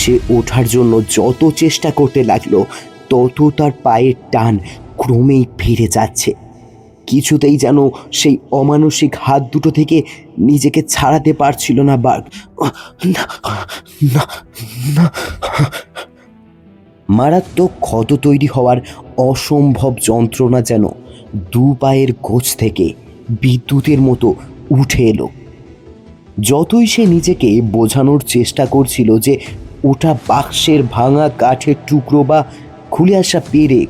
সে ওঠার জন্য যত চেষ্টা করতে লাগলো তত তার পায়ের টান ক্রমেই ফিরে যাচ্ছে। কিছুতেই যেন সেই অমানসিক হাত দুটো থেকে নিজেকে ছাড়াতে পারছিল না বার্গ। না, না, না। মারাত্মক ক্ষত তৈরি হওয়ার অসম্ভব যন্ত্রণা যেন দু পায়ের গোছ থেকে বিদ্যুতের মতো উঠে এলো। যতই সে নিজেকে বোঝানোর চেষ্টা করছিল যে ওটা বাক্সের ভাঙা কাঠের টুকরো বা খুলে আসা পেরেক,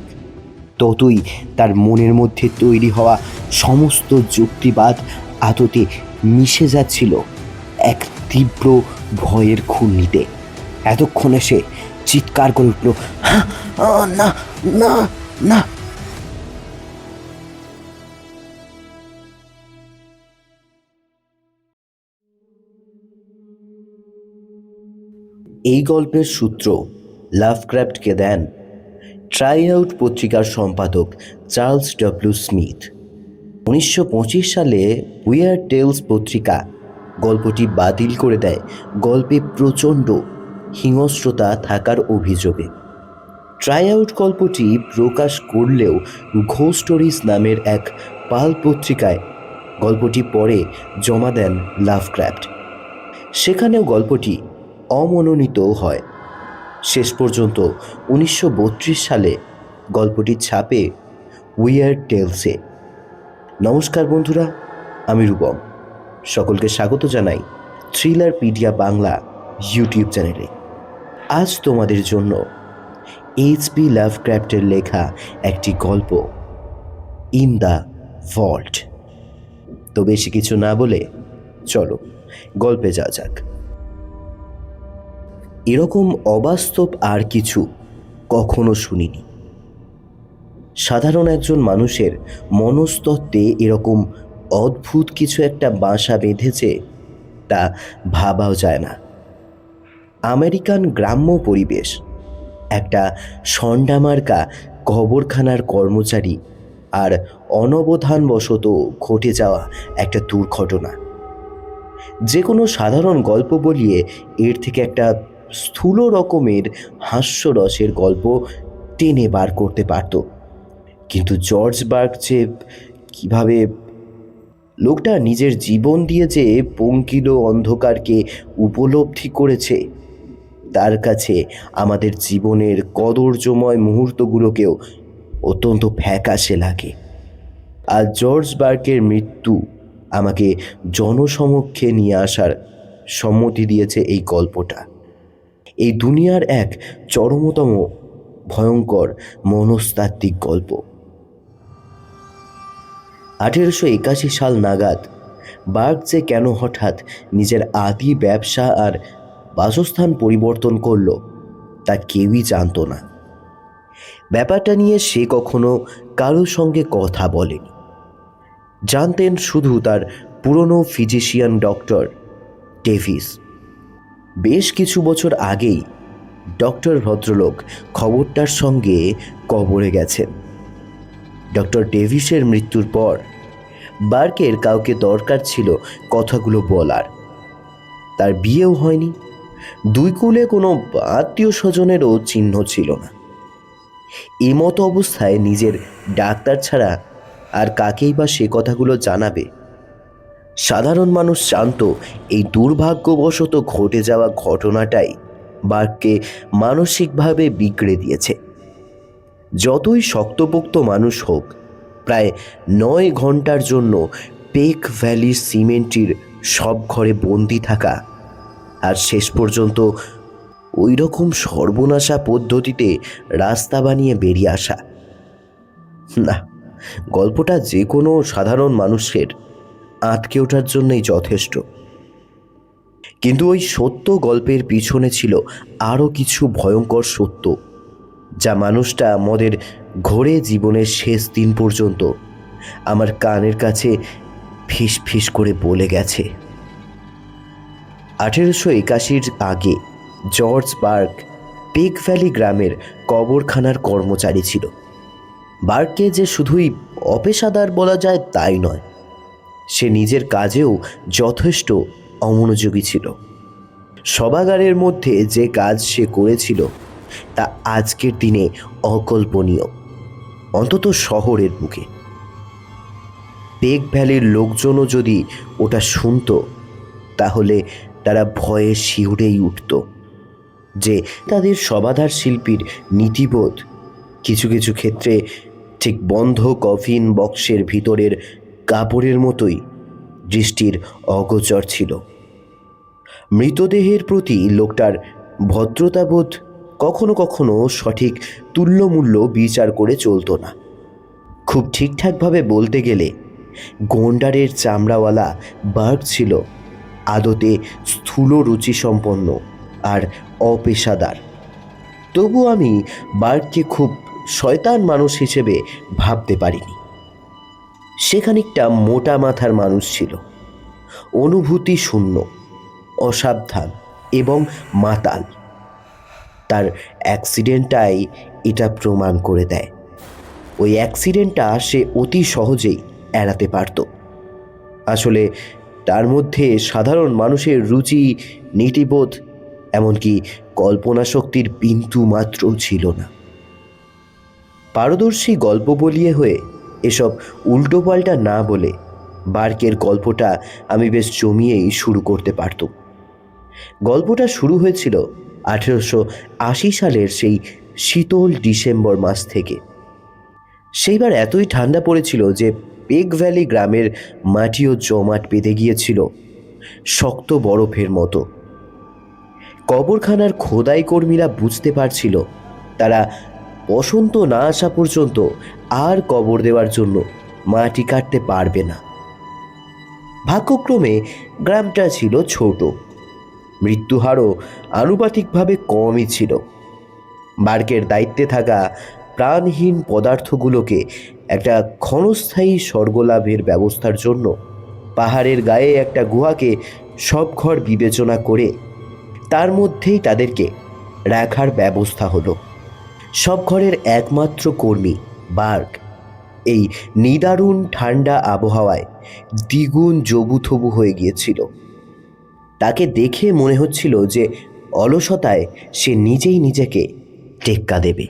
ততই তার মনের মধ্যে তৈরি হওয়া সমস্ত যুক্তিবাদ আদতে মিশে যাচ্ছিল এক তীব্র ভয়ের ঘূর্ণিতে। এতক্ষণে সে চিৎকার করে উঠল, না, না, না। এই গল্পের সূত্র লাভক্রাফটকে দেন ট্রাই আউট পত্রিকার সম্পাদক চার্লস ডব্লিউ স্মিথ। 1925 সালে উইয়ার্ড টেলস পত্রিকা গল্পটি বাতিল করে দেয় গল্পে প্রচণ্ড হিংস্রতা থাকার অভিযোগে। ট্রাই আউট গল্পটি প্রকাশ করলেও ঘোস্ট স্টোরিজ নামের এক পাল পত্রিকায় গল্পটি পরে জমা দেন লাভক্রাফট। সেখানেও গল্পটি অমনোনীত হয়। শেষ পর্যন্ত 1932 সালে গল্পটি ছাপে উইয়ার্ড টেলসে। নমস্কার বন্ধুরা, আমি রূপম। সকলকে স্বাগত জানাই থ্রিলারপিডিয়া বাংলা ইউটিউব চ্যানেলে। আজ তোমাদের জন্য এইচপি লাভক্রাফটের লেখা একটি গল্প, ইন দ্য ভল্ট। তো বেশি কিছু না বলে চলো গল্পে যাওয়া যাক। এরকম অবাস্তব আর কিছু কখনো শুনিনি। সাধারণ একজন মানুষের মনস্তত্ত্বে এরকম অদ্ভুত কিছু একটা বাসা বেঁধেছে তা ভাবাও যায় না। আমেরিকান গ্রাম্য পরিবেশ, একটা সন্ডামার্কা কবরখানার কর্মচারী আর অনবধানবশত ঘটে যাওয়া একটা দুর্ঘটনা। যে কোনো সাধারণ গল্প বলিয়ে এর থেকে একটা স্থূল রকমের হাস্যরসের গল্প টেনে বার করতে পারত, কিন্তু জর্জ বার্গ যে কীভাবে লোকটা নিজের জীবন দিয়ে যে পঙ্কিল অন্ধকারকে উপলব্ধি করেছে, তার কাছে আমাদের জীবনের কদর্যময় মুহূর্তগুলোকেও অত্যন্ত ফ্যাকাশে লাগে। আর জর্জ বার্গের মৃত্যু আমাকে জনসমক্ষে নিয়ে আসার সম্মতি দিয়েছে এই গল্পটা। এই দুনিয়ার এক চরমতম ভয়ঙ্কর মনস্তাত্ত্বিক গল্প। 1881 সাল নাগাদ বার্গ যে কেন হঠাৎ নিজের আদি ব্যবসা আর বাসস্থান পরিবর্তন করল তা কেউই জানত না। ব্যাপারটা নিয়ে সে কখনো কারোর সঙ্গে কথা বলেনি। জানতেন শুধু তার পুরনো ফিজিশিয়ান ডক্টর ডেভিস। বেশ কিছু বছর আগেই ডক্টর ভদ্রলোক খবরটার সঙ্গে কবরে গেছেন। ডক্টর ডেভিসের মৃত্যুর পর বার্গের কাউকে দরকার ছিল কথাগুলো বলার। তার বিয়েও হয়নি, দুই কুলে কোনো আত্মীয় স্বজনেরও চিহ্ন ছিল না। এমতো অবস্থায় নিজের ডাক্তার ছাড়া আর কাকেই বা সে কথাগুলো জানাবে? সাধারণ মানুষ জানত এই দুর্ভাগ্যবশত ঘটে যাওয়া ঘটনাটাই বার্গকে মানসিকভাবে বিগড়ে দিয়েছে। যতই শক্তপোক্ত মানুষ হোক, প্রায় 9 ঘন্টার জন্য পেক ভ্যালি সিমেন্টের সব ঘরে বন্দি থাকা আর শেষ পর্যন্ত ওই রকম সর্বনাশা পদ্ধতিতে রাস্তা বানিয়ে বেরিয়ে আসা, না, গল্পটা যে কোনো সাধারণ মানুষের আটকে ওঠার জন্যই যথেষ্ট। কিন্তু ওই সত্য গল্পের পিছনে ছিল আরও কিছু ভয়ঙ্কর সত্য, যা মানুষটা আমাদের ঘোরে জীবনের শেষ দিন পর্যন্ত আমার কানের কাছে ফিস ফিস করে বলে গেছে। 1881 আগে জর্জ বার্গ পেক ভ্যালি গ্রামের কবরখানার কর্মচারী ছিল। বার্গকে যে শুধুই অপেশাদার বলা যায় তাই নয়, সে নিজের কাজেও যথেষ্ট অমনোযোগী ছিল। সভাগারের মধ্যে যে কাজ সে করেছিল তা আজকের দিনে অকল্পনীয়, অন্তত শহরের বুকে। পেগ ভ্যালির লোকজনও যদি ওটা শুনত তাহলে তারা ভয়ে শিউরেই উঠত যে তাদের সমাধার শিল্পীর নীতিবোধ কিছু কিছু ক্ষেত্রে ঠিক বন্ধ কফিন বক্সের ভিতরের কাপড়ের মতোই দৃষ্টির অগোচর ছিল। মৃতদেহের প্রতি লোকটার ভদ্রতাবোধ কখনো কখনো সঠিক তুল্যমূল্য বিচার করে চলত না। খুব ঠিকঠাকভাবে বলতে গেলে গন্ডারের চামড়াওয়ালা বার্গ ছিল আদতে স্থূল রুচিসম্পন্ন আর অপেশাদার। তবু আমি বার্গকে খুব শয়তান মানুষ হিসেবে ভাবতে পারিনি। সে খানিকটা মোটা মাথার মানুষ ছিল, অনুভূতি শূন্য, অসাবধান এবং মাতাল। তার অ্যাক্সিডেন্টটাই এটা প্রমাণ করে দেয়। ওই অ্যাক্সিডেন্টটা সে অতি সহজেই এড়াতে পারত। আসলে তার মধ্যে সাধারণ মানুষের রুচি, নীতিবোধ, এমনকি কল্পনা শক্তির বিন্দু মাত্রও ছিল না। পারদর্শী গল্প বলিয়ে হয়ে এসব উল্টোপাল্টা না বলে বার্কের গল্পটা আমি বেশ জমিয়েই শুরু করতে পারতাম। গল্পটা শুরু হয়েছিল 1880 সালের সেই শীতল ডিসেম্বর মাস থেকে। সেইবার এতই ঠান্ডা পড়েছিল যে পেগ ভ্যালি গ্রামের মাটিও জমাট বেঁধে গিয়েছিল শক্ত বরফের মতো। কবরখানার খোদাই কর্মীরা বুঝতে পারছিল তারা বসন্ত না আসা পর্যন্ত আর কবর দেওয়ার জন্য মাটি কাটতে পারবে না। ভাগ্যক্রমে গ্রামটা ছিল ছোট, মৃত্যুহারও আনুপাতিকভাবে কমই ছিল। বার্কের দায়িত্বে থাকা প্রাণহীন পদার্থগুলোকে একটা ক্ষণস্থায়ী স্বর্গলাভের ব্যবস্থার জন্য পাহাড়ের গায়ে একটা গুহাকে সব ঘর বিবেচনা করে তার মধ্যেই তাদেরকে রাখার ব্যবস্থা হলো। সব ঘরের একমাত্র কর্মী বার্গ এই নিদারুণ ঠান্ডা আবহাওয়ায় দ্বিগুণ জবুথবু হয়ে গিয়েছিল। তাকে দেখে মনে হচ্ছিল যে অলসতায় সে নিজেই নিজেকে টেক্কা দেবে।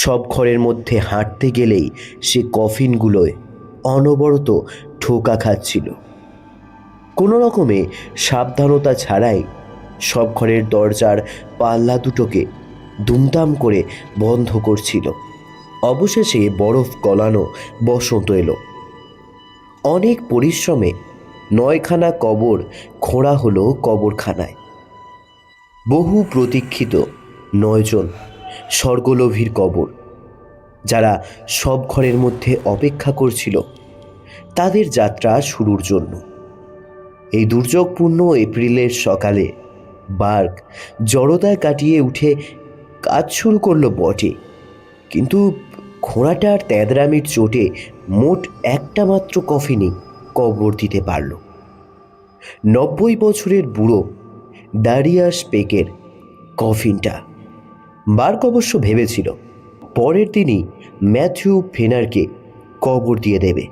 সব ঘরের মধ্যে হাঁটতে গেলেই সে কফিনগুলোয় অনবরত ঠোকা খাচ্ছিল। কোনো রকমে সাবধানতা ছাড়াই সব ঘরের দরজার পাল্লা দুটোকে দুমদাম করে বন্ধ করছিল। অবশেষে বরফ গলানো বসন্ত এলো। অনেক পরিশ্রমে 9খানা কবর খোঁড়া হলো কবরখানায়। বহু প্রতীক্ষিত 9 জন স্বর্গলোভীর কবর, যারা সব ঘরের মধ্যে অপেক্ষা করছিল তাদের যাত্রা শুরুর জন্য। এই দুর্যোগপূর্ণ এপ্রিলের সকালে বার্গ জড়তায় কাটিয়ে উঠে কাজ শুরু করলো বটে, কিন্তু ঘোড়াটার তেঁদরামির চোটে মোট একটা মাত্র কফিনই কবর দিতে পারল। 90 বছরের বুড়ো দারিয়াস পেকের কফিনটা। বার্গ অবশ্য ভেবেছিল পরের দিনই ম্যাথিউ ফেনারকে কবর দিয়ে দেবে,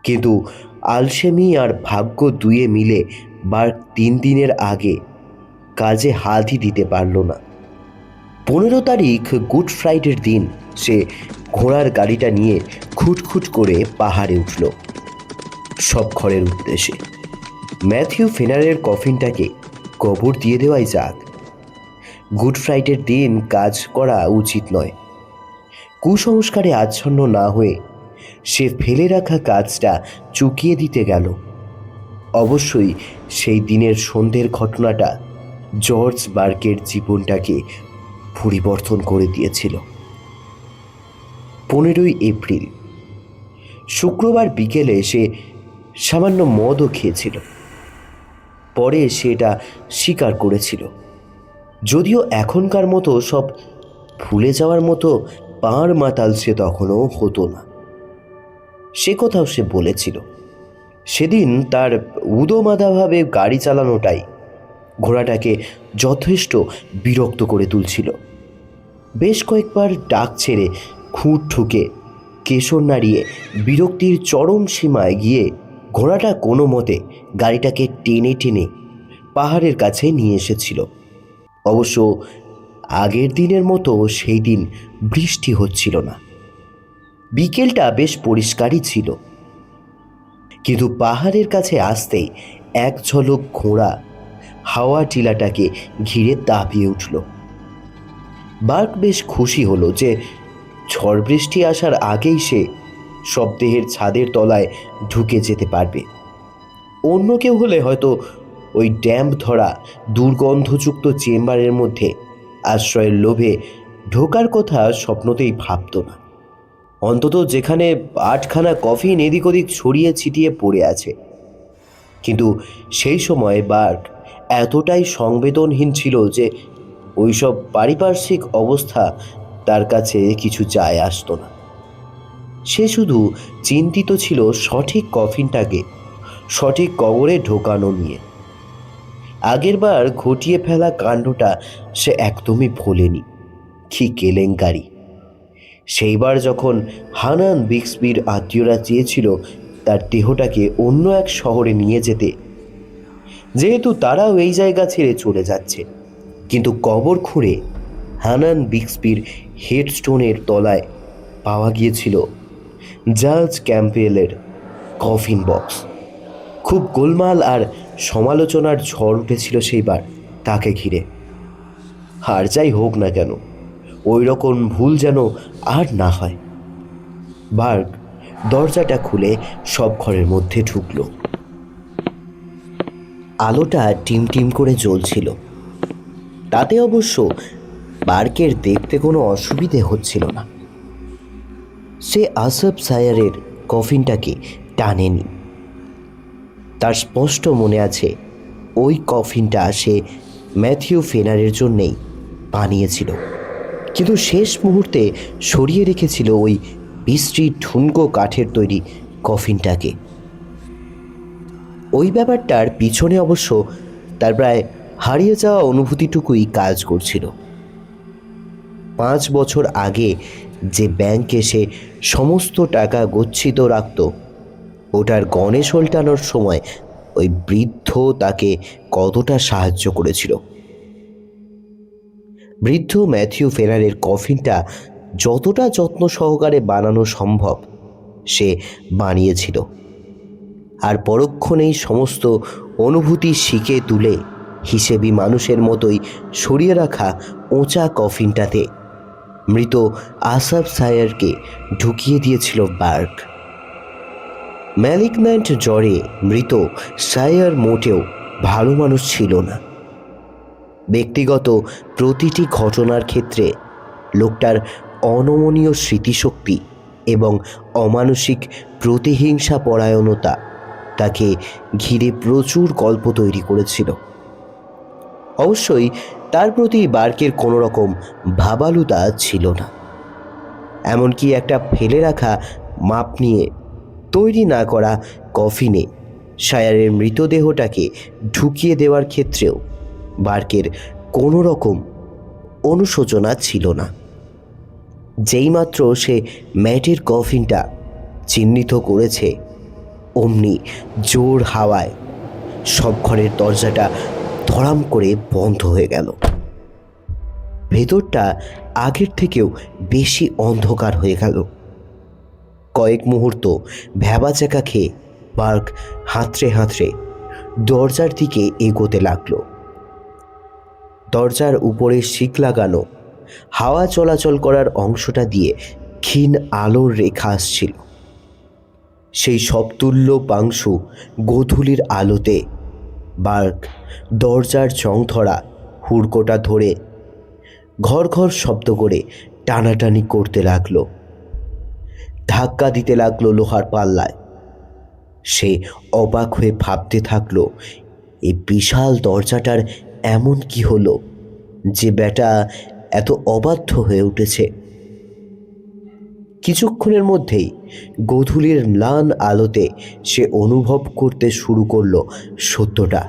কিন্তু আলসেমি আর ভাগ্য দুয়ে মিলে বার্গ 3 দিনের আগে কাজে হাতই দিতে পারল না। 15 তারিখ গুড ফ্রাইডের দিন সে ঘোড়ার গাড়িটা নিয়ে খুটখুট করে পাহাড়ে উঠল সব ঘরের উদ্দেশ্যে। ম্যাথিউ ফেনারের কফিনটাকে কবর দিয়ে দেওয়াই যাক। গুড ফ্রাইডের দিন কাজ করা উচিত নয়। কুসংস্কারে আচ্ছন্ন না হয়ে সে ফেলে রাখা কাজটা চুকিয়ে দিতে গেল। অবশ্যই সেই দিনের সন্ধ্যের ঘটনাটা জর্জ বার্কের জীবনটাকে পরিবর্তন করে দিয়েছিল। 15 এপ্রিল শুক্রবার বিকেলে সে সামান্য মদও খেয়েছিল। পরে সেটা স্বীকার করেছিল, যদিও এখনকার মতো সব ভুলে যাওয়ার মতো পাঁড় মাতাল সে তখনও হতো না। সে কথাও সে বলেছিল। সেদিন তার উদোমাদাভাবে গাড়ি চালানোটাই ঘোড়াটাকে যথেষ্ট বিরক্ত করে তুলছিল। বেশ কয়েকবার ডাক ছেড়ে খুঁট ঠুকে কেশর নাড়িয়ে বিরক্তির চরম সীমায় গিয়ে ঘোড়াটা কোনো মতে গাড়িটাকে টেনে টেনে পাহাড়ের কাছে নিয়ে এসেছিল। অবশ্য আগের দিনের মতো সেই দিন বৃষ্টি হচ্ছিল না। বিকেলটা বেশ পরিষ্কারই ছিল, কিন্তু পাহাড়ের কাছে আসতেই এক ঝলক ঘোড়া হাওয়া টিলাটাকে ঘিরে দাপিয়ে উঠল। বার্ক বেশ খুশি হলো যে ঝড় বৃষ্টি আসার আগেই সে শবদেহের ছাদের তলায় ঢুকে যেতে পারবে। অন্য কেউ হলে হয়তো ওই ড্যাম্প ধরা দুর্গন্ধযুক্ত চেম্বারের মধ্যে আশ্রয়ের লোভে ঢোকার কথা স্বপ্নতেই ভাবত না। অন্তত যেখানে 8খানা কফিন এদিক ওদিক ছড়িয়ে ছিটিয়ে পড়ে আছে। কিন্তু সেই সময় বার্ক এতটাই সংবেদনহীন ছিল যে ওইসব পারিপার্শ্বিক অবস্থা তার কাছে কিছু যায় আসতো না। সে শুধু চিন্তিত ছিল সঠিক কফিনটাকে সঠিক কবরে ঢোকানো নিয়ে। আগেরবার ঘটিয়ে ফেলা কাণ্ডটা সে একদমই ভোলেনি। কি কেলেঙ্কারি! সেইবার যখন হানান বিক্সবির আত্মীয়রা চেয়েছিল তার দেহটাকে অন্য এক শহরে নিয়ে যেতে, যেহেতু তারাও এই জায়গা ছেড়ে চলে যাচ্ছে, কিন্তু কবর খুঁড়ে হানান বিক্সবির হেডস্টোনের তলায় পাওয়া গিয়েছিল জাজ ক্যাম্পবেলের কফিন বক্স। খুব গোলমাল আর সমালোচনার ঝড় উঠেছিল সেইবার তাকে ঘিরে। আর যাই হোক না কেন, ওই রকম ভুল যেন আর না হয়। বার্ক দরজাটা খুলে সব ঘরের মধ্যে ঢুকল। আলোটা টিম টিম করে জ্বলছিল। তাতে অবশ্য বার্কের দেখতে কোনো অসুবিধে হচ্ছিল না। সে আসফ সায়ারের কফিনটাকে টানেনি। তার স্পষ্ট মনে আছে ওই কফিনটা সে ম্যাথিউ ফেনারের জন্যেই বানিয়েছিল, কিন্তু শেষ মুহূর্তে সরিয়ে রেখেছিল ওই বিশ্রী ঠুনকো কাঠের তৈরি কফিনটাকে। ওই ব্যাপারটার পিছনে অবশ্য তার প্রায় হারিয়ে যাওয়া অনুভূতিটুকুই কাজ করছিল। 5 বছর আগে যে ব্যাংকে সে সমস্ত টাকা গচ্ছিত রাখত, ওটার গণেশ উল্টানোর সময় ওই বৃদ্ধ তাকে কতটা সাহায্য করেছিল। বৃদ্ধ ম্যাথিউ ফেনারের কফিনটা যতটা যত্ন সহকারে বানানো সম্ভব সে বানিয়েছিল, আর পরক্ষণেই সমস্ত অনুভূতি শিকে তুলে হিসেবি মানুষের মতোই সরিয়ে রাখা উঁচা কফিনটাতে মৃত আসফ সায়ারকে ঢুকিয়ে দিয়েছিল বার্ক। ম্যালিগন্যান্ট জ্বরে মৃত সায়ার মোটেও ভালো মানুষ ছিল না। ব্যক্তিগত প্রতিটি ঘটনার ক্ষেত্রে লোকটার অনমনীয় স্মৃতিশক্তি এবং অমানসিক প্রতিহিংসা পরায়ণতা তাকে ঘিরে প্রচুর গল্প তৈরি করেছিল। অবশ্যই তার প্রতি বার্কের কোনো রকম ভাবালুতা ছিল না। এমনকি একটা ফেলে রাখা মাপ নিয়ে তৈরি না করা কফিনে সায়ারের মৃতদেহটাকে ঢুকিয়ে দেওয়ার ক্ষেত্রেও বার্কের কোনো রকম অনুশোচনা ছিল না। যেইমাত্র সে ম্যাটের কফিনটা চিহ্নিত করেছে, অমনি জোর হাওয়ায় সব ঘরের দরজাটা ধড়াম করে বন্ধ হয়ে গেল। ভেতরটা আগের থেকেও বেশি অন্ধকার হয়ে গেল। কয়েক মুহূর্ত ভ্যাবাচ্যাকা খেয়ে বার্ক হাতড়ে হাতড়ে দরজার দিকে এগোতে লাগলো। দরজার উপরে শিক লাগানো হাওয়া চলাচল করার অংশটা দিয়ে ক্ষীণ আলোর রেখা আসছিল। সেই সবতুল্য পাংশু গোধূলির আলোতে বার্ক দরজার চং ধরা হুড়কোটা ধরে ঘর ঘর শব্দ করে টানাটানি করতে লাগলো। ধাক্কা দিতে লাগলো লোহার পাল্লায়। সে অবাক হয়ে ভাবতে থাকলো, এই বিশাল দরজাটার এমন কি হলো যে ব্যাটা এত অবাধ্য হয়ে উঠেছে। কিছুক্ষণের মধ্যেই গোধূলির ম্লান আলোতে সে অনুভব করতে শুরু করলো সত্যটা।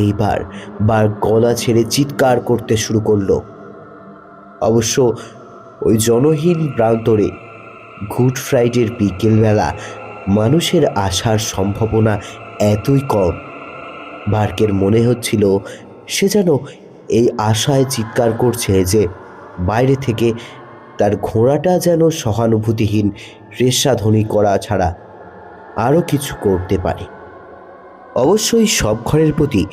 এইবার গলা ছেড়ে চিৎকার করতে শুরু করলো। অবশ্য ওই জনহীন প্রান্তরে গুড ফ্রাইডের বিকেলবেলা মানুষের আসার সম্ভাবনা এতই কম বার্কের মনে হচ্ছিল সে যেন এই আশায় চিৎকার করছে যে বাইরে থেকে তার ঘোড়াটা যেন সহানুভূতিহীন রেশাধ্বনি করা ছাড়া আরও কিছু করতে পারে। অবশ্যই সব ঘরের প্রতি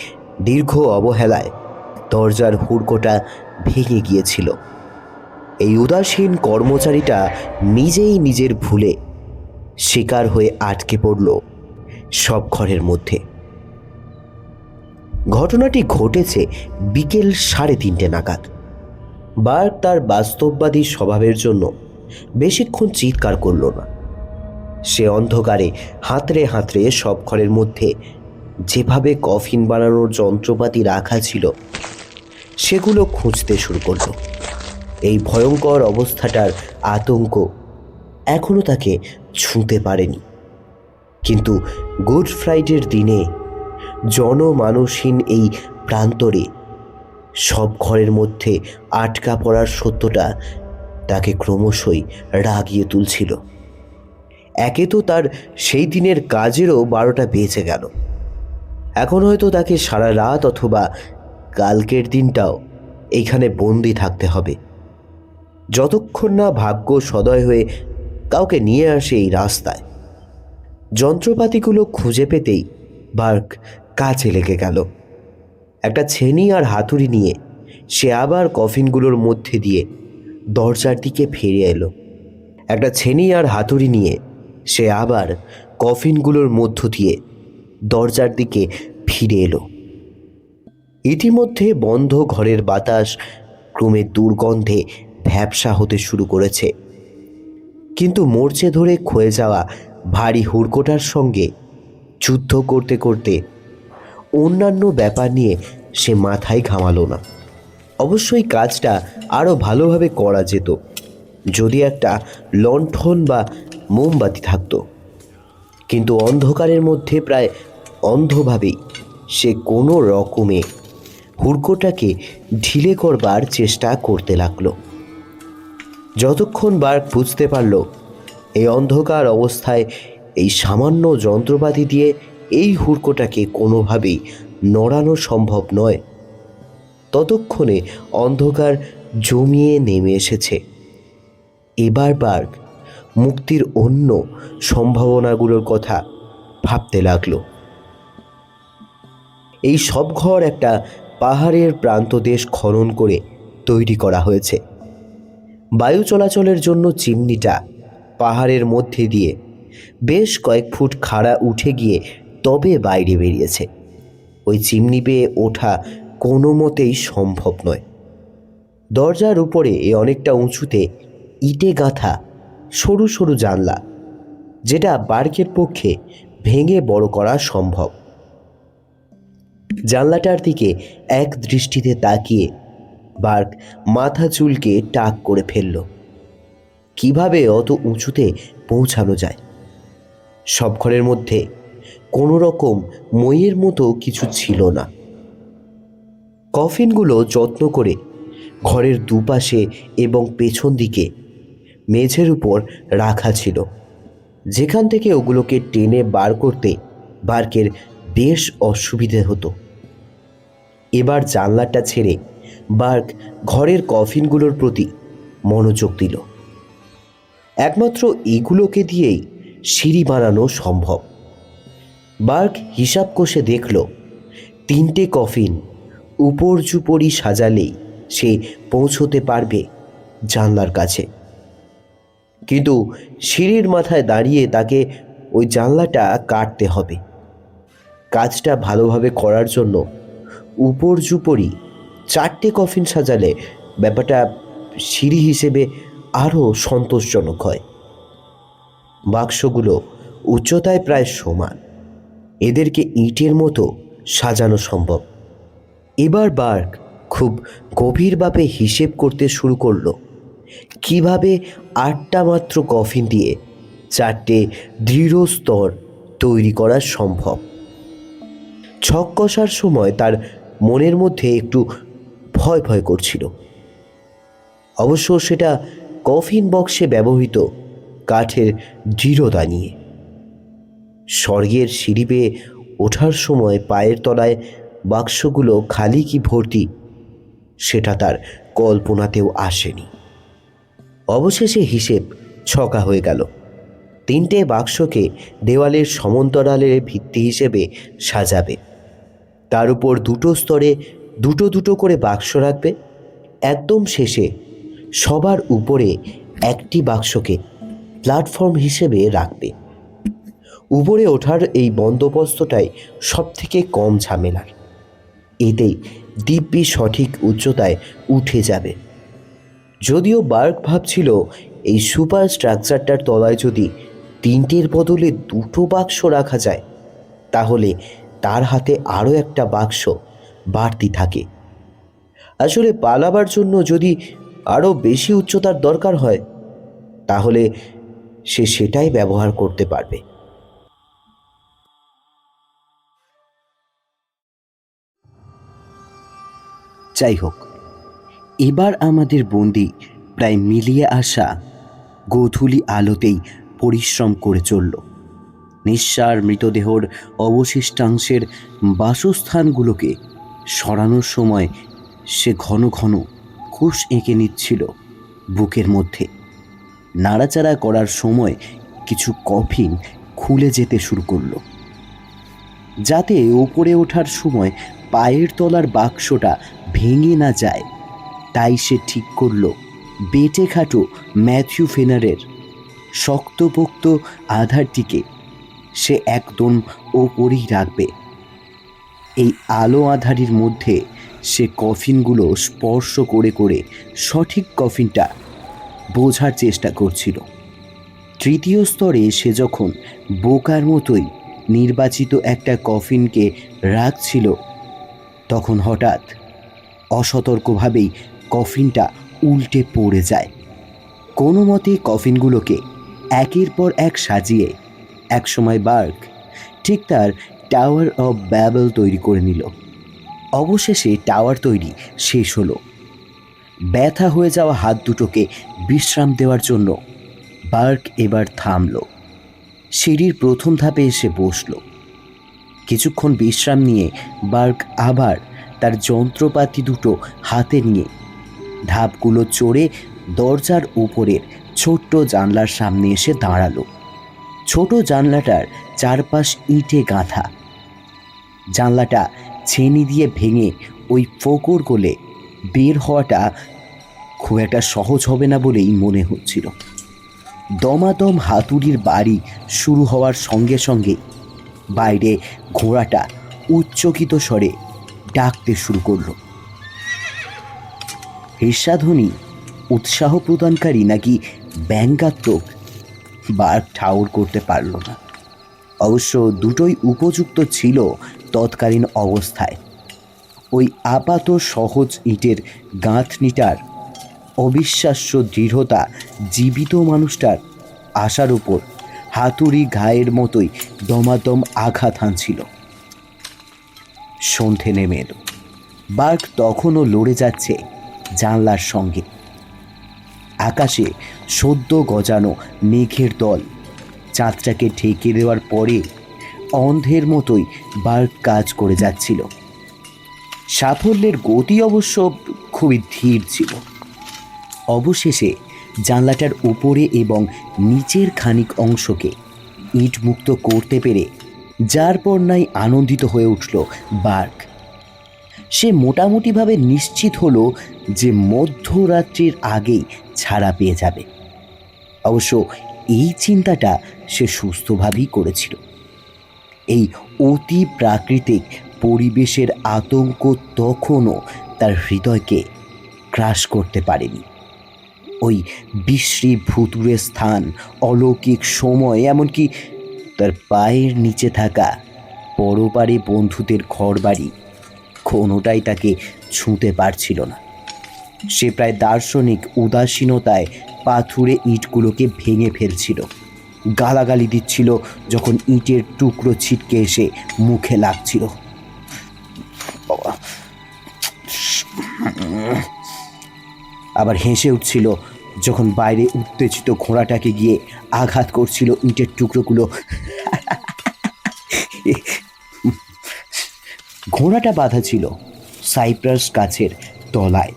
দীর্ঘ অবহেলায় দরজার হুড়কোটা ভেঙে গিয়েছিল। এই উদাসীন কর্মচারীটা নিজেই নিজের ভুলে শিকার হয়ে আটকে পড়ল সব ঘরের মধ্যে। ঘটনাটি ঘটেছে বিকেল 3:30 নাগাদ। বার্ক তার বাস্তববাদী স্বভাবের জন্য বেশিক্ষণ চিৎকার করল না। সে অন্ধকারে হাতড়ে হাতড়ে সব ঘরের মধ্যে যেভাবে কফিন বানানোর যন্ত্রপাতি রাখা ছিল সেগুলো খুঁজতে শুরু করল। এই ভয়ঙ্কর অবস্থাটার আতঙ্ক এখনো তাকে ছুঁতে পারেনি, কিন্তু গুড ফ্রাইডের দিনে জনমানসহীন এই প্রান্তরে সব ঘরের মধ্যে আটকা পড়ার সত্যটা তাকে ক্রমশই রাগিয়ে তুলছিল। একে তো তার সেই দিনের কাজেরও 12টা বেজে গেল। এখন হয়তো তাকে সারা রাত অথবা কালকের দিনটাও এইখানে বন্দি থাকতে হবে, যতক্ষণ না ভাগ্য সদয় হয়ে কাউকে নিয়ে আসে এই রাস্তায়। যন্ত্রপাতিগুলো খুঁজে পেতেই বার্ক কাজে লেগে গেল। একটা ছেনি আর হাতুড়ি নিয়ে সে আবার কফিনগুলোর মধ্যে দিয়ে দরজার দিকে ফিরে এলো। একটা ছেনি আর হাতুড়ি নিয়ে সে আবার কফিনগুলোর মধ্য দিয়ে দরজার দিকে ফিরে এলো। ইতিমধ্যে বন্ধ ঘরের বাতাস ক্রমে দুর্গন্ধে ভ্যাপসা হতে শুরু করেছে, কিন্তু মরচে ধরে ক্ষয়ে যাওয়া ভারী হুড়কোটার সঙ্গে যুদ্ধ করতে করতে অন্যান্য ব্যাপার নিয়ে সে মাথায় ঘামালো না। অবশ্যই কাজটা আরও ভালোভাবে করা যেত যদি একটা লণ্ঠন বা মোমবাতি থাকতো, কিন্তু অন্ধকারের মধ্যে প্রায় অন্ধভাবেই সে কোনো রকমে হুড়কোটাকে ঢিলে করবার চেষ্টা করতে লাগলো। যতক্ষণ বার্ক বুঝতে পারল এই অন্ধকার অবস্থায় এই সামান্য যন্ত্রপাতি দিয়ে এই হুড়কোটাকে কোনোভাবেই নড়ানো সম্ভব নয়, ততক্ষণে অন্ধকার জমিয়ে নেমে এসেছে। এবার বার্ক মুক্তির অন্য সম্ভাবনাগুলোর কথা ভাবতে লাগলো। এই সব ঘর একটা পাহাড়ের প্রান্তদেশ খনন করে তৈরি করা হয়েছে। বায়ু চলাচলের জন্য চিমনিটা পাহাড়ের মধ্যে দিয়ে বেশ কয়েক ফুট খাড়া উঠে গিয়ে তবে বাইরে বেরিয়েছে। ওই চিমনি বেয়ে ওঠা কোনো মতেই সম্ভব নয়। দরজার উপরে অনেকটা উঁচুতে ইটে গাঁথা সরু সরু জানলা, যেটা বার্কের পক্ষে ভেঙে বড় করা সম্ভব। জানলাটার দিকে এক দৃষ্টিতে তাকিয়ে বার্ক মাথা চুলকে টাক করে ফেলল। কিভাবে অত উঁচুতে পৌঁছানো যায়? সব ঘরের মধ্যে কোনো রকম মইয়ের মতো কিছু ছিল না। কফিনগুলো যত্ন করে ঘরের দুপাশে এবং পেছন দিকে মেঝের উপর রাখা ছিল, যেখান থেকে ওগুলোকে টেনে বার করতে বার্কের বেশ অসুবিধে হতো। এবার জানলাটা ছেড়ে বার্ক ঘরের কফিনগুলোর প্রতি মনোযোগ দিল। একমাত্র এগুলোকে দিয়েই সিঁড়ি বানানো সম্ভব। বার্ক হিসাব কষে দেখল 3টে কফিন উপর্যুপরি সাজালেই সে পৌঁছতে পারবে জানলার কাছে, কিন্তু সিঁড়ির মাথায় দাঁড়িয়ে তাকে ওই জানলাটা কাটতে হবে। কাজটা ভালোভাবে করার জন্য উপর্যুপরি 4টে কফিন সাজালে ব্যাপারটা সিঁড়ি হিসেবে আরও সন্তোষজনক হয়। বাক্সগুলো উচ্চতায় প্রায় সমান, এদেরকে ইটের মতো সাজানো সম্ভব। এবার বার্ক খুব গভীরভাবে হিসেব করতে শুরু করলো কিভাবে 8টা মাত্র কফিন দিয়ে 4টে দৃঢ় স্তর তৈরি করা সম্ভব। ছক কষার সময় তার মনের মধ্যে একটু ভয় ভয় করছিল। অবশ্য সেটা কফিন বক্সে ব্যবহৃত কাঠের দৃঢ়তা নিয়ে। স্বর্গের সিঁড়ি বেয়ে ওঠার সময় পায়ের তলায় বাক্সগুলো খালি কি ভর্তি সেটা তার কল্পনাতেও আসেনি। অবশেষে হিসেব ছকা হয়ে গেল। 3টে বাক্সকে দেওয়ালের সমান্তরালের ভিত্তি হিসেবে সাজাবে, তার উপর 2টো স্তরে 2টো করে বাক্স রাখবে। একদম শেষে সবার উপরে একটি বাক্সকে প্ল্যাটফর্ম হিসেবে রাখবে। উপরে ওঠার এই বন্দোবস্তটাই সব থেকে কম ঝামেলার। এতেই দিব্যি সঠিক উচ্চতায় উঠে যাবে। যদিও বার্গ ভাবছিল এই সুপার স্ট্রাকচারটার তলায় যদি 3টের বদলে 2টো বাক্স রাখা যায় তাহলে তার হাতে আরও একটা বাক্স বাড়তি থাকে। আসলে পালাবার জন্য যদি আরও বেশি উচ্চতার দরকার হয় তাহলে সে সেটাই ব্যবহার করতে পারবে। যাই হোক, এবার আমাদের বন্দি প্রায় মিলিয়ে আসা গোধূলি আলোতেই পরিশ্রম করে চলল। নিঃসার মৃতদেহর অবশিষ্টাংশের বাসস্থানগুলোকে সরানোর সময় সে ঘন ঘন খুশ এঁকে নিচ্ছিল বুকের মধ্যে। নাড়াচাড়া করার সময় কিছু কফিন খুলে যেতে শুরু করলো, যাতে ওপরে ওঠার সময় পায়ের তলার বাক্সটা ভেঙে না যায়। তাই সে ঠিক করল বেটে খাটো ম্যাথিউ ফেনারের শক্তপোক্ত আধারটিকে সে একদম ওপরেই রাখবে। এই আলো আধারির মধ্যে সে কফিনগুলো স্পর্শ করে করে সঠিক কফিনটা বোঝার চেষ্টা করছিল। 3য় স্তরে সে যখন বোকার মতোই নির্বাচিত একটা কফিনকে রাখছিল তখন হঠাৎ অসতর্কভাবেই কফিনটা উল্টে পড়ে যায়। কোনো মতে কফিনগুলোকে একের পর এক সাজিয়ে একসময় বার্গ ঠিক তার টাওয়ার অফ ব্যাবেল তৈরি করে নিল। অবশেষে টাওয়ার তৈরি শেষ হলো। ব্যথা হয়ে যাওয়া হাত দুটোকে বিশ্রাম দেওয়ার জন্য বার্গ এবার থামল। সিঁড়ির প্রথম ধাপে এসে বসল। কিছুক্ষণ বিশ্রাম নিয়ে বার্গ আবার তার যন্ত্রপাতি দুটো হাতে নিয়ে ধাপগুলো চড়ে দরজার উপরের ছোট্ট জানলার সামনে এসে দাঁড়ালো। ছোট জানলাটার চারপাশ ইটে গাঁথা। জানলাটা ছেনি দিয়ে ভেঙে ওই ফোকর গোলে বের হওয়াটা খুব একটা সহজ হবে না বলেই মনে হচ্ছিল। দমাদম হাতুড়ির বাড়ি শুরু হওয়ার সঙ্গে সঙ্গে বাইরে ঘোড়াটা উচ্চকিত স্বরে ডাকতে শুরু করলো। ঈর্ষাধ্বনি, উৎসাহ প্রদানকারী নাকি ব্যঙ্গাত্মক, বার্গ ঠাউর করতে পারল না। অবশ্য দুটোই উপযুক্ত ছিল তৎকালীন অবস্থায়। ওই আপাত সহজ ইটের গাঁথনিটার অবিশ্বাস্য দৃঢ়তা জীবিত মানুষটার আশার উপর হাতুড়ি ঘায়ের মতোই দমাদম আঘাত হানছিল। সন্ধে নেমে এলো। বার্গ তখনও লড়ে যাচ্ছে জানলার সঙ্গে। আকাশে সদ্য গজানো মেঘের দল চাঁদটাকে ঢেকে দেওয়ার পরে অন্ধের মতোই বার্গ কাজ করে যাচ্ছিল। সাফল্যের গতি অবশ্য খুবই ধীর ছিল। অবশেষে জানলাটার উপরে এবং নিচের খানিক অংশকে ইট মুক্ত করতে পেরে যার পর নাই আনন্দিত হয়ে উঠল বার্গ। সে মোটামুটিভাবে নিশ্চিত হলো যে মধ্যরাত্রির আগেই ছাড়া পেয়ে যাবে। অবশ্য এই চিন্তাটা সে সুস্থভাবেই করেছিল। এই অতি প্রাকৃতিক পরিবেশের আতঙ্ক তখনও তার হৃদয়কে গ্রাস করতে পারেনি। ওই বিশ্রী ভুতুড়ে স্থান, অলৌকিক সময়, এমনকি তার পায়ের নিচে থাকা পরপারে বন্ধুদের ঘরবাড়ি কোনোটাই তাকে ছুঁতে পারছিল না। সে প্রায় দার্শনিক উদাসীনতায় পাথুরে ইটগুলোকে ভেঙে ফেলছিল, গালাগালি দিচ্ছিল যখন ইটের টুকরো ছিটকে এসে মুখে লাগছিল। আবার হেসে উঠছিল যখন বাইরে উত্তেজিত ঘোড়াটাকে গিয়ে আঘাত করছিল ইটের টুকরোগুলো। ঘোড়াটা বাঁধা ছিল সাইপ্রাস গাছের তলায়।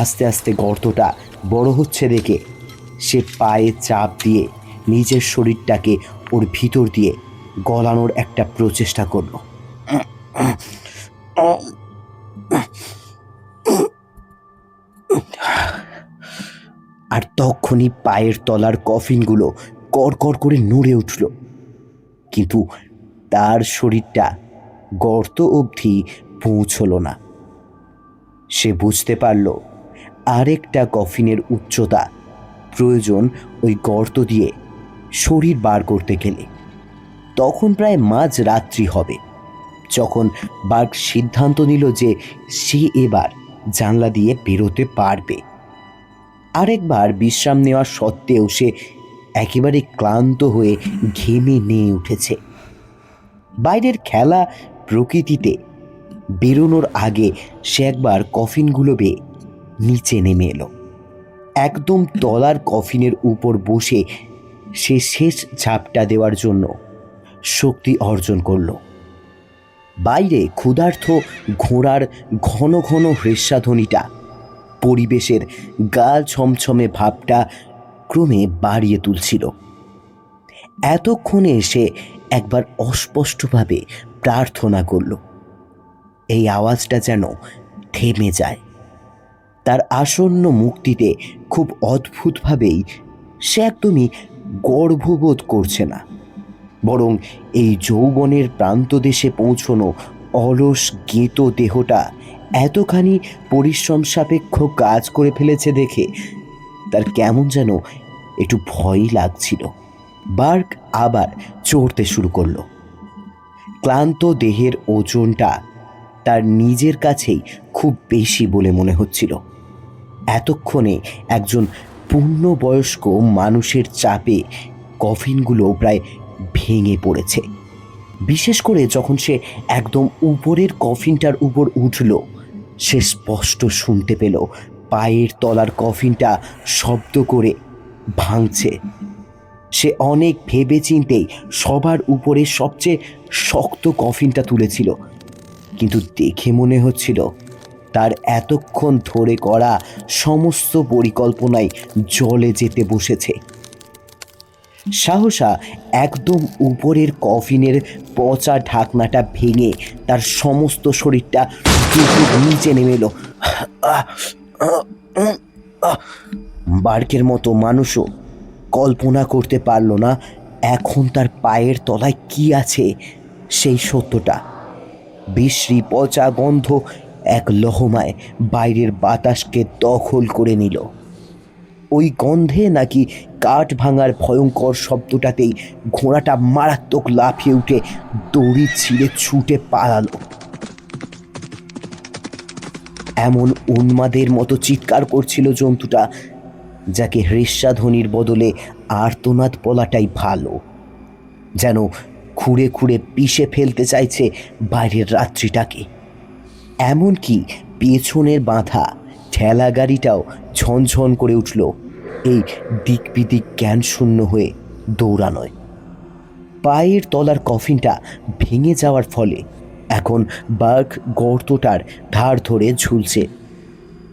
আস্তে আস্তে গর্তটা বড় হচ্ছে দেখে সে পায়ে চাপ দিয়ে নিজের শরীরটাকে ওর ভিতর দিয়ে গলানোর একটা প্রচেষ্টা করলো। আর তখনই পায়ের তলার কফিনগুলো কড়কড় করে নড়ে উঠল, কিন্তু তার শরীরটা গর্ত অবধি পৌঁছলো না। সে বুঝতে পারল আরেকটা কফিনের উচ্চতা প্রয়োজন ওই গর্ত দিয়ে শরীর বার করতে গেলে। তখন প্রায় মাঝ রাত্রি হবে যখন বার্গ সিদ্ধান্ত নিল যে সে এবার জানলা দিয়ে বেরোতে পারবে। আরেকবার বিশ্রাম নেওয়া সত্ত্বেও সে একেবারে ক্লান্ত হয়ে ঘেমে নিয়ে উঠেছে। বাইরের খেলা প্রকৃতিতে বেরোনোর আগে সে একবার কফিনগুলো বেয়ে নিচে নেমে এলো। একদম তলার কফিনের উপর বসে সে শেষ ঝাপটা দেওয়ার জন্য শক্তি অর্জন করল। বাইরে ক্ষুধার্ত ঘোড়ার ঘন ঘন হৃষ্যাধ্বনিটা পরিবেশের গা ছমছমে ভাবটা ক্রমে বাড়িয়ে তুলছিল। এতক্ষণে সে একবার অস্পষ্টভাবে প্রার্থনা করল, এই আওয়াজটা যেন থেমে যায়। তার আসন্ন মুক্তিতে খুব অদ্ভুতভাবেই সে একদমই গর্ববোধ করছে না, বরং এই যৌবনের প্রান্তদেশে পৌঁছনো অলস গেঁতো দেহটা এতখানি পরিশ্রম সাপেক্ষ কাজ করে ফেলেছে দেখে তার কেমন যেন একটু ভয়ই লাগছিল। বার্গ আবার চড়তে শুরু করলো। ক্লান্ত দেহের ওজনটা তার নিজের কাছেই খুব বেশি বলে মনে হচ্ছিল। এতক্ষণে একজন পূর্ণবয়স্ক মানুষের চাপে কফিনগুলো প্রায় ভেঙে পড়েছে। বিশেষ করে যখন সে একদম উপরের কফিনটার উপর উঠল, সে স্পষ্ট শুনতে পেল পায়ের তলার কফিনটা শব্দ করে ভাঙছে। সে অনেক ভেবেচিন্তেই সবার উপরে সবচেয়ে শক্ত কফিনটা তুলেছিল, কিন্তু দেখে মনে হচ্ছিল তার এতক্ষণ ধরে করা সমস্ত পরিকল্পনাই জলে যেতে বসেছে। সাহসা একদম উপরের কফিনের পচা ঢাকনাটা ভেঙে তার সমস্ত শরীরটা নিচে নেমে এলো। বার্গের মতো মানুষও কল্পনা করতে পারল না এখন তার পায়ের তলায় কি আছে সেই সত্যটা। বিশ্রী পচা গন্ধ এক লহমায় বাইরের বাতাসকে দখল করে নিল। ওই গন্ধে নাকি কাঠ ভাঙার ভয়ঙ্কর শব্দটাতেই ঘোড়াটা মারাত্মক লাফিয়ে উঠে দড়ি ছিঁড়ে ছুটে পালালো। এমন উন্মাদের মতো চিৎকার করছিল জন্তুটা, যাকে হৃষ্যাধ্বনির বদলে আর্তনাদ বলাটাই ভালো। যেন খুঁড়ে খুঁড়ে পিষে ফেলতে চাইছে বাইরের রাত্রিটাকে। এমনকি পেছনের বাঁধা ঠেলা গাড়িটাও ঝনঝন করে উঠল এই দিক বিদিক জ্ঞান শূন্য হয়ে দৌড়ানোয়। পায়ের তলার কফিনটা ভেঙে যাওয়ার ফলে এখন বার্গ গর্তটার ধার ধরে ঝুলছে।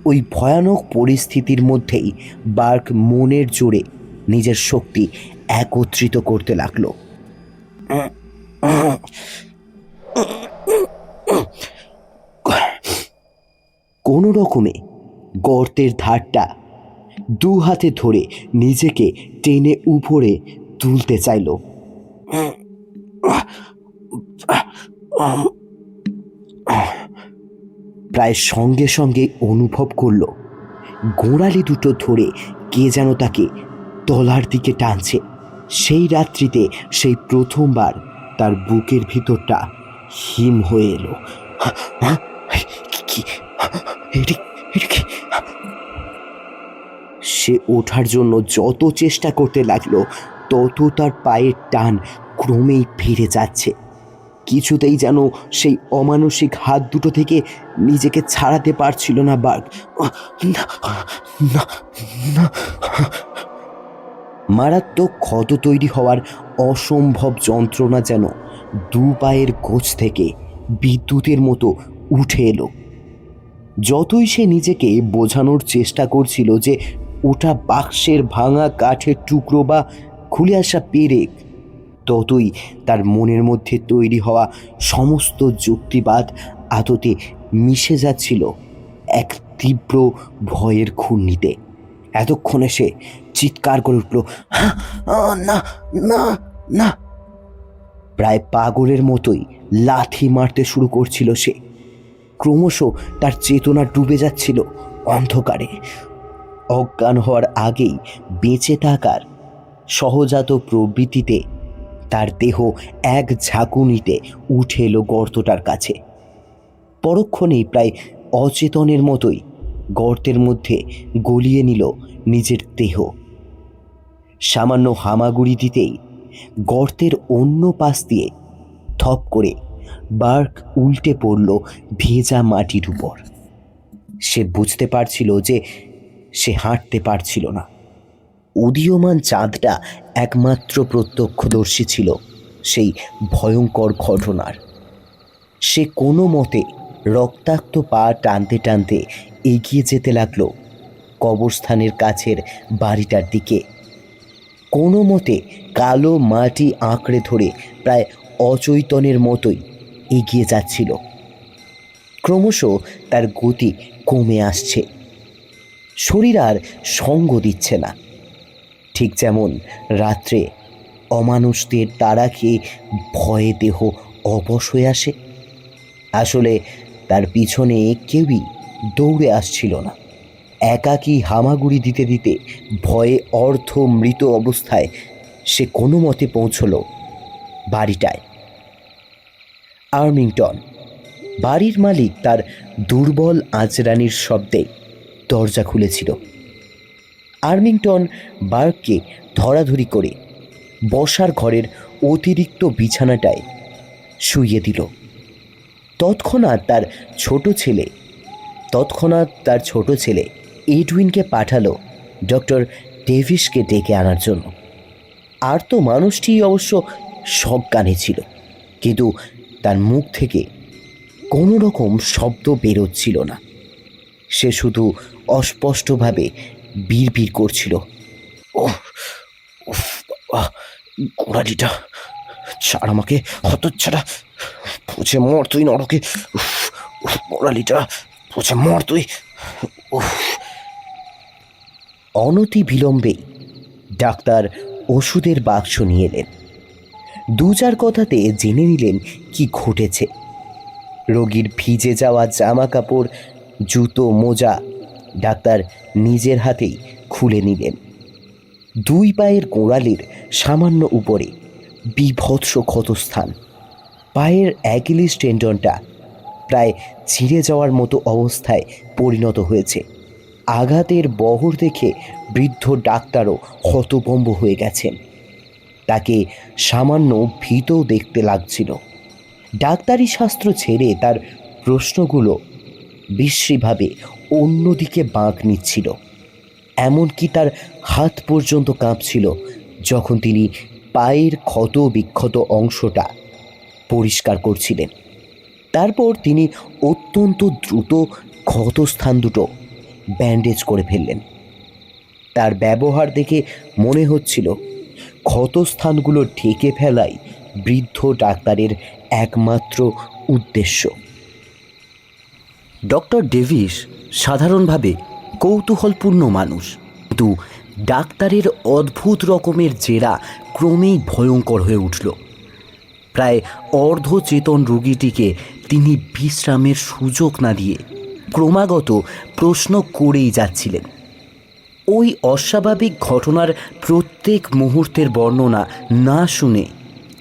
ওই ভয়ানক পরিস্থিতির মধ্যেই বার্গ মনের জোরে নিজের শক্তি একত্রিত করতে লাগলো। কোনো রকমে গর্তের ধারটা দু হাতে ধরে নিজেকে টেনে উপরে তুলতে চাইল। প্রায় সঙ্গে সঙ্গে অনুভব করল গোড়ালি দুটো ধরে কে যেন তাকে তলার দিকে টানছে। সেই রাত্রিতে সেই প্রথমবার তার বুকের ভিতরটা হিম হয়ে এলো। সে ওঠার জন্য যত চেষ্টা করতে লাগলো তত তার পায়ের টান ক্রমেই ফিরে যাচ্ছে। কিছুতেই যেন সেই অমানসিক হাত দুটো থেকে নিজেকে ছাড়াতে পারছিল না বার্গ। মারাত্মক ক্ষত তৈরি হওয়ার অসম্ভব যন্ত্রণা যেন দু পায়ের গোছ থেকে বিদ্যুতের মতো উঠে এলো। যতই সে নিজেকে বোঝানোর চেষ্টা করছিল যে ওটা বাক্সের ভাঙা কাঠের টুকরো বা খুলে আসা পেরেক, ততই তার মনের মধ্যে তৈরি হওয়া সমস্ত যুক্তিবাদ আদতে মিশে যাচ্ছিল এক তীব্র ভয়ের ঘূর্ণিতে। এতক্ষণে সে চিৎকার করে উঠল, না না না। প্রায় পাগলের মতোই লাথি মারতে শুরু করছিল সে। ক্রমশ তার চেতনা ডুবে যাচ্ছিল অন্ধকারে। অজ্ঞান হওয়ার আগেই বেঁচে থাকার সহজাত প্রবৃত্তিতে তার দেহ এক ঝাঁকুনিতে উঠে এলো গর্তটার কাছে। পরক্ষণেই প্রায় অচেতনের মতোই গর্তের মধ্যে গলিয়ে নিল নিজের দেহ। সামান্য হামাগুড়ি দিতেই গর্তের অন্য পাশ দিয়ে থপ করে বার্ক উল্টে পড়ল ভেজা মাটির উপর। সে বুঝতে পারছিল যে সে হাঁটতে পারছিল না। উদীয়মান চাঁদটা একমাত্র প্রত্যক্ষদর্শী ছিল সেই ভয়ঙ্কর ঘটনার। সে কোনো মতে রক্তাক্ত পা টানতে টানতে এগিয়ে যেতে লাগলো কবরস্থানের কাছের বাড়িটার দিকে। কোনো মতে কালো মাটি আঁকড়ে ধরে প্রায় অচৈতন্যের মতোই এগিয়ে যাচ্ছিল। ক্রমশ তার গতি কমে আসছে, শরীর আর সঙ্গ দিচ্ছে না। ঠিক যেমন রাত্রে অমানুষদের তাড়া খেয়ে ভয়ে দেহ অবশ হয়ে আসে। আসলে তার পিছনে কেউই দৌড়ে আসছিল না। একাকী হামাগুড়ি দিতে দিতে ভয়ে অর্ধ মৃত অবস্থায় সে কোনো মতে পৌঁছল বাড়িটায়। আর্মিংটন বাড়ির মালিক তার দুর্বল আঁচড়ানির শব্দে দরজা খুলেছিল। আর্মিংটন বার্ককে ধরাধরি করে বসার ঘরের অতিরিক্ত বিছানাটায় শুইয়ে দিল। তৎক্ষণাৎ তার ছোট ছেলে এডউইনকে পাঠালো ডক্টর ডেভিসকে ডেকে আনার জন্য। আর তো মানুষটি অবশ্য সজ্ঞানে ছিল, কিন্তু তার মুখ থেকে কোনো রকম শব্দ বেরোচ্ছিল না। সে শুধু অস্পষ্টভাবে বিড়বিড় করছিল, গোড়ালিটা ছাড় আমাকে, হতচ্ছাড়া, পচে মর তুই নরকে, গোড়ালিটা পচে মর তুই। অনতি বিলম্বেই ডাক্তার ওষুধের বাক্স নিয়ে এলেন। দু চার কথাতে জেনে নিলেন কি ঘটেছে। রোগীর ভিজে যাওয়া জামা কাপড়, জুতো, মোজা ডাক্তার নিজের হাতেই খুলে নিলেন। দুই পায়ের গোড়ালির সামান্য উপরে বীভৎস ক্ষতস্থান। পায়ের অ্যাকিলিস টেন্ডনটা প্রায় ছিঁড়ে যাওয়ার মতো অবস্থায় পরিণত হয়েছে। আঘাতের বহর দেখে বৃদ্ধ ডাক্তারও হতভম্ব হয়ে গেছেন। তাকে সামান্য ভীতও দেখতে লাগছিল। ডাক্তারি শাস্ত্র ছেড়ে তার প্রশ্নগুলো বিশ্রীভাবে অন্যদিকে বাঁক নিচ্ছিল। এমনকি তার হাত পর্যন্ত কাঁপছিল যখন তিনি পায়ের ক্ষত বিক্ষত অংশটা পরিষ্কার করছিলেন। তারপর তিনি অত্যন্ত দ্রুত ক্ষতস্থান দুটো ব্যান্ডেজ করে ফেললেন। তার ব্যবহার দেখে মনে হচ্ছিল ক্ষতস্থানগুলো ঢেকে ফেলাই বৃদ্ধ ডাক্তারের একমাত্র উদ্দেশ্য। ডক্টর ডেভিস সাধারণভাবে কৌতূহলপূর্ণ মানুষ, কিন্তু ডাক্তারের অদ্ভুত রকমের জেরা ক্রমেই ভয়ঙ্কর হয়ে উঠল। প্রায় অর্ধচেতন রোগীটিকে তিনি বিশ্রামের সুযোগ না দিয়ে ক্রমাগত প্রশ্ন করেই যাচ্ছিলেন। ওই অস্বাভাবিক ঘটনার প্রত্যেক মুহূর্তের বর্ণনা না শুনে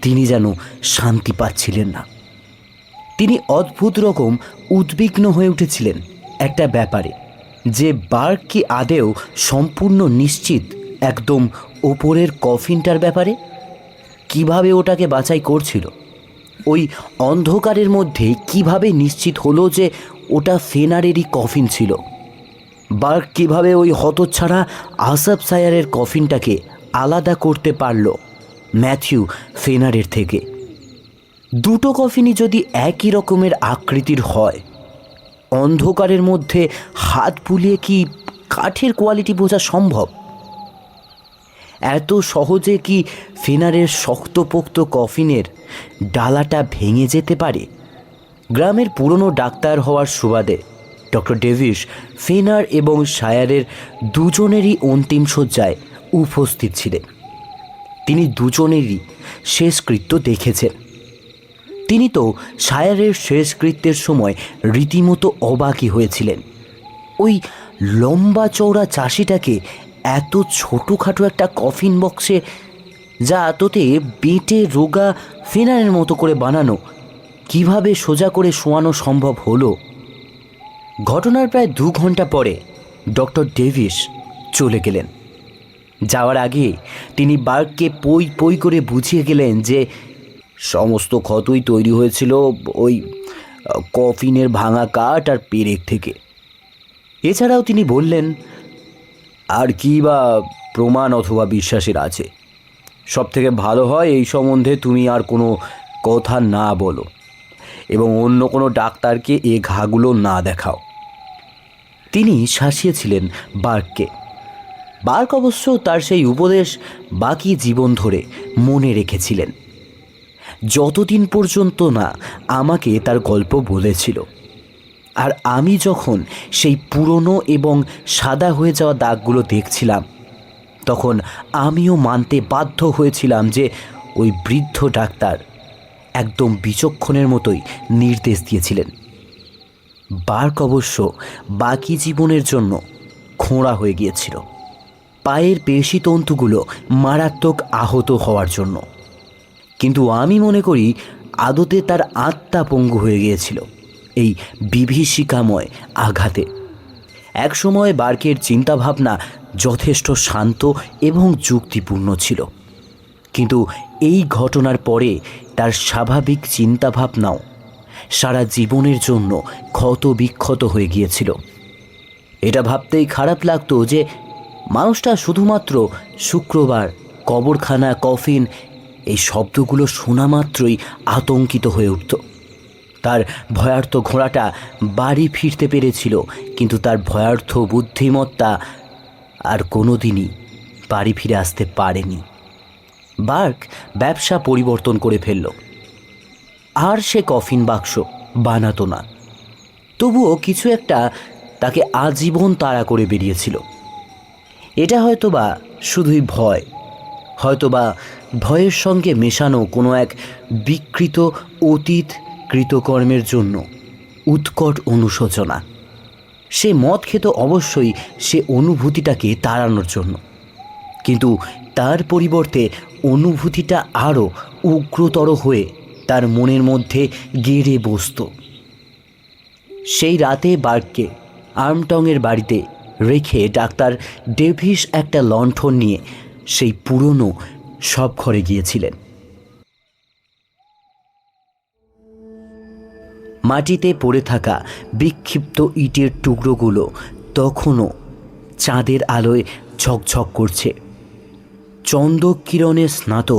তিনি যেন শান্তি পাচ্ছিলেন না। তিনি অদ্ভুত রকম উদ্বিগ্ন হয়ে উঠেছিলেন একটা ব্যাপারে, যে বার্ক কি আদেও সম্পূর্ণ নিশ্চিত একদম ওপরের কফিনটার ব্যাপারে। কিভাবে ওটাকে বাছাই করছিল? ওই অন্ধকারের মধ্যে কিভাবে নিশ্চিত হলো যে ওটা ফেনারেরই কফিন ছিল? বার্ক কিভাবে ওই হতচ্ছাড়া আসফ সায়ারের কফিনটাকে আলাদা করতে পারল ম্যাথিউ ফেনারের থেকে? দুটো কফিনই যদি একই রকমের আকৃতির হয়, অন্ধকারের মধ্যে হাত বুলিয়ে কি কাঠের কোয়ালিটি বোঝা সম্ভব? এত সহজে কি ফেনারের শক্তপোক্ত কফিনের ডালাটা ভেঙে যেতে পারে? গ্রামের পুরনো ডাক্তার হওয়ার সুবাদে ডক্টর ডেভিস ফেনার এবং শায়ারের দুজনেরই অন্তিম শয্যায় উপস্থিত ছিলেন। তিনি দুজনেরই শেষকৃত্য দেখেছেন। তিনি তো শায়ারের শেষকৃত্যের সময় রীতিমতো অবাকই হয়েছিলেন। ওই লম্বা চওড়া চাষিটাকে এত ছোটোখাটো একটা কফিন বক্সে, যা তোতে বেটে রোগা ফেনারের মতো করে বানানো, কিভাবে সোজা করে শোয়ানো সম্ভব হলো? ঘটনার প্রায় 2 ঘন্টা পরে ডক্টর ডেভিস চলে গেলেন। যাওয়ার আগে তিনি বার্গকে পই পই করে বুঝিয়ে গেলেন যে সমস্ত ক্ষতই তৈরি হয়েছিল ওই কফিনের ভাঙা কাঠ আর পেরেক থেকে। এছাড়াও তিনি বললেন, আর কি বা প্রমাণ অথবা বিশ্বাসের আছে? সব থেকে ভালো হয় এই সম্বন্ধে তুমি আর কোনো কথা না বলো এবং অন্য কোনো ডাক্তারকে এ ঘাগুলো না দেখাও। তিনি শাসিয়েছিলেন বার্গকে। বার্গ অবশ্য তার সেই উপদেশ বাকি জীবন ধরে মনে রেখেছিলেন, যতদিন পর্যন্ত না আমাকে তার গল্প বলেছিল। আর আমি যখন সেই পুরনো এবং সাদা হয়ে যাওয়া দাগগুলো দেখছিলাম, তখন আমিও মানতে বাধ্য হয়েছিলাম যে ওই বৃদ্ধ ডাক্তার একদম বিচক্ষণের মতোই নির্দেশ দিয়েছিলেন। বার্গ অবশ্য বাকি জীবনের জন্য খোঁড়া হয়ে গিয়েছিল, পায়ের পেশিতন্তুগুলো মারাত্মক আহত হওয়ার জন্য। কিন্তু আমি মনে করি আদতে তার আত্মা পঙ্গু হয়ে গিয়েছিল এই বিভীষিকাময় আঘাতে। একসময় বার্গের চিন্তাভাবনা যথেষ্ট শান্ত এবং যুক্তিপূর্ণ ছিল, কিন্তু এই ঘটনার পরে তার স্বাভাবিক চিন্তাভাবনাও সারা জীবনের জন্য ক্ষত বিক্ষত হয়ে গিয়েছিল। এটা ভাবতেই খারাপ লাগতো যে মানুষটা শুধুমাত্র শুক্রবার, কবরখানা, কফিন এই শব্দগুলো শোনা মাত্রই আতঙ্কিত হয়ে উঠত। তার ভয়ার্থ ঘোড়াটা বাড়ি ফিরতে পেরেছিল, কিন্তু তার ভয়ার্থ বুদ্ধিমত্তা আর কোনো দিনই বাড়ি ফিরে আসতে পারেনি। বার্গ ব্যবসা পরিবর্তন করে ফেলল, আর সে কফিন বাক্স বানাতো না। তবুও কিছু একটা তাকে আজীবন তাড়া করে বেরিয়েছিল। এটা হয়তোবা শুধুই ভয়, হয়তোবা ভয়ের সঙ্গে মেশানো কোনো এক বিকৃত অতীত কৃতকর্মের জন্য উৎকট অনুশোচনা। সে মদ খেত অবশ্যই সে অনুভূতিটাকে তাড়ানোর জন্য, কিন্তু তার পরিবর্তে অনুভূতিটা আরও উগ্রতর হয়ে তার মনের মধ্যে গেড়ে বসত। সেই রাতে বার্গকে আর্মটংয়ের বাড়িতে রেখে ডাক্তার ডেভিস একটা লণ্ঠন নিয়ে সেই পুরনো সব ঘরে গিয়েছিলেন। মাটিতে পড়ে থাকা বিক্ষিপ্ত ইটের টুকরোগুলো তখনও চাঁদের আলোয় ঝকঝক করছে। চন্দ্রকিরণে স্নাত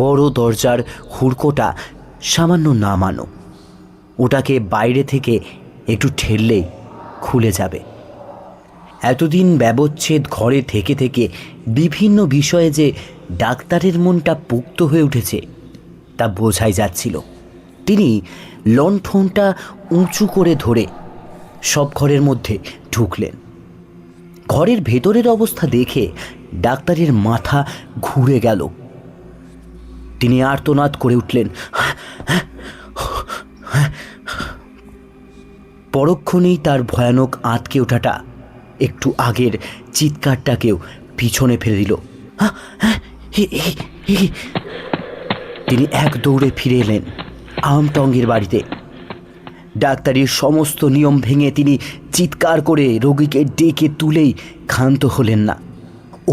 বড় দরজার হুড়কোটা সামান্য নামানো, ওটাকে বাইরে থেকে একটু ঠেললেই খুলে যাবে। এতদিন ব্যবচ্ছেদ ঘরে থেকে থেকে বিভিন্ন বিষয়ে যে ডাক্তারের মনটা পুক্ত হয়ে উঠেছে তা বোঝাই যাচ্ছিল। তিনি লণ্ঠনটা উঁচু করে ধরে সব ঘরের মধ্যে ঢুকলেন। ঘরের ভেতরের অবস্থা দেখে ডাক্তারের মাথা ঘুরে গেল। তিনি আর্তনাদ করে উঠলেন। পরক্ষণেই তার ভয়ানক আঁতকে ওঠাটা একটু আগের চিৎকারটাকেও পিছনে ফেলে দিল। তিনি এক দৌড়ে ফিরে এলেন আর্মটংয়ের বাড়িতে। ডাক্তারের সমস্ত নিয়ম ভেঙে তিনি চিৎকার করে রোগীকে ডেকে তুলেই ক্ষান্ত হলেন না।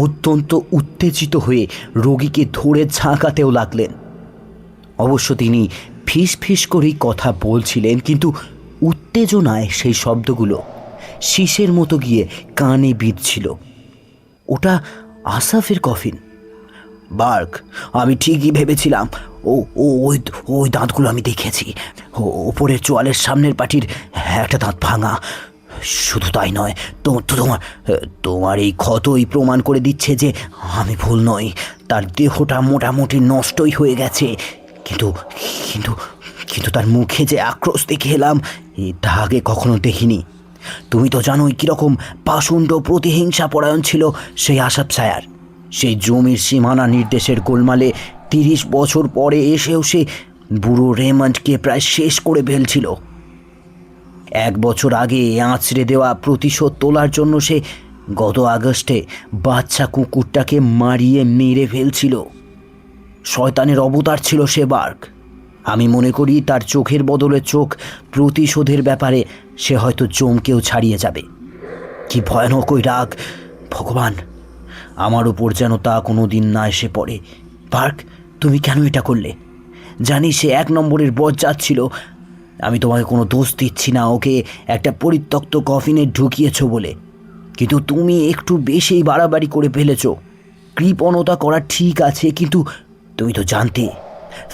অত্যন্ত উত্তেজিত হয়ে রোগীকে ধরে ঝাঁকাতেও লাগলেন। অবশ্য তিনি ফিস ফিস করেই কথা বলছিলেন, কিন্তু উত্তেজনায় সেই শব্দগুলো শীষের মতো গিয়ে কানে বিঁধছিল। ওটা আসাফের কফিন। বার্গ, আমি ঠিকই ভেবেছিলাম ও ও ওই ওই দাঁতগুলো আমি দেখেছি। ওপরের চোয়ালের সামনের পাটির একটা দাঁত ভাঙা। শুধু তাই নয়, তোমার এই ক্ষতই প্রমাণ করে দিচ্ছে যে আমি ভুল নই। তার দেহটা মোটামুটি নষ্টই হয়ে গেছে, কিন্তু কিন্তু কিন্তু তার মুখে যে আক্রোশ দেখে এলাম, এটা আগে কখনো দেখিনি। তুমি তো জানোই কীরকম পাষণ্ড প্রতিহিংসা পরায়ণ ছিল সেই আসাদ সায়ার। সেই জমির সীমানা নির্দেশের গোলমালে 30 বছর পরে এসেও সে বুড়ো রেমন্ডকে প্রায় শেষ করে ফেলছিল। 1 বছর আগে আঁচড়ে দেওয়া প্রতিশোধ তোলার জন্য সে গত আগস্টে বাচ্চা কুকুরটাকে মারিয়ে মেরে ফেলছিল। শয়তানের অবতার ছিল সে বার্গ। আমি মনে করি তার চোখের বদলে চোখ প্রতিশোধের ব্যাপারে সে হয়তো চমকেও ছাড়িয়ে যাবে। কি ভয়ানক ওই রাগ! ভগবান, আমার উপর যেন তা কোনো দিন না এসে পড়ে। বার্গ, তুমি কেন এটা করলে? জানি সে 1 নম্বরের বজ্জাত ছিল। আমি তোমাকে কোনো দোষ দিচ্ছি না ওকে একটা পরিত্যক্ত কফিনে ঢুকিয়েছ বলে, কিন্তু তুমি একটু বেশিই বাড়াবাড়ি করে ফেলেছ। কৃপণতা করা ঠিক আছে, কিন্তু তুমি তো জানতে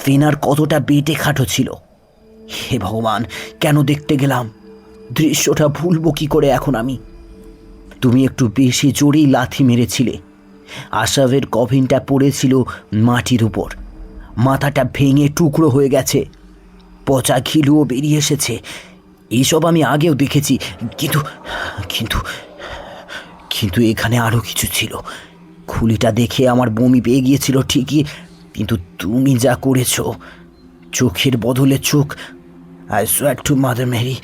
ফেনার কতটা বেটে খাটো ছিল। হে ভগবান, কেন দেখতে গেলাম? দৃশ্যটা ভুলবো কি করে এখন আমি? তুমি একটু বেশি জোরেই লাথি মেরেছিলে। আশরাফের কফিনটা পড়েছিল মাটির উপর, মাথাটা ভেঙে টুকরো হয়ে গেছে, পচা ঘিলুও বেরিয়ে এসেছে। এইসব আমি আগেও দেখেছি, কিন্তু কিন্তু কিন্তু এখানে আরও কিছু ছিল। খুলিটা দেখে আমার বমি পেয়ে গিয়েছিল ঠিকই, কিন্তু তুমি যা করেছ, চোখের বদলে চোখ, I swear to mother Mary,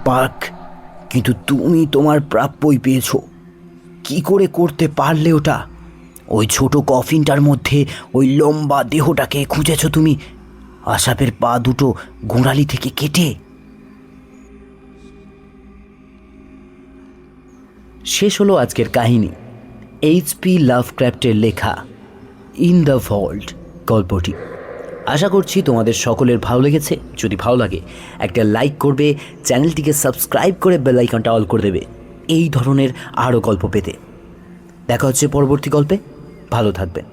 বার্গ, কিন্তু তুমি তোমার প্রাপ্যই পেয়েছ। কি করে করতে পারলে ওটা? ওই ছোট কফিনটার মধ্যে ওই লম্বা দেহটাকে খুঁজেছ তুমি, আশরাফের পা দুটো গোড়ালি থেকে কেটে। শেষ হলো আজকের কাহিনী, এইচপি লাভক্রাফটের লেখা ইন দ্য ভল্ট গল্পটি। আশা করছি তোমাদের সকলের ভালো লেগেছে। যদি ভালো লাগে একটা লাইক করবে, চ্যানেলটিকে সাবস্ক্রাইব করে বেল আইকনটা অল করে দেবে এই ধরনের আরও গল্প পেতে। দেখা হচ্ছে পরবর্তী গল্পে। ভালো থাকবেন।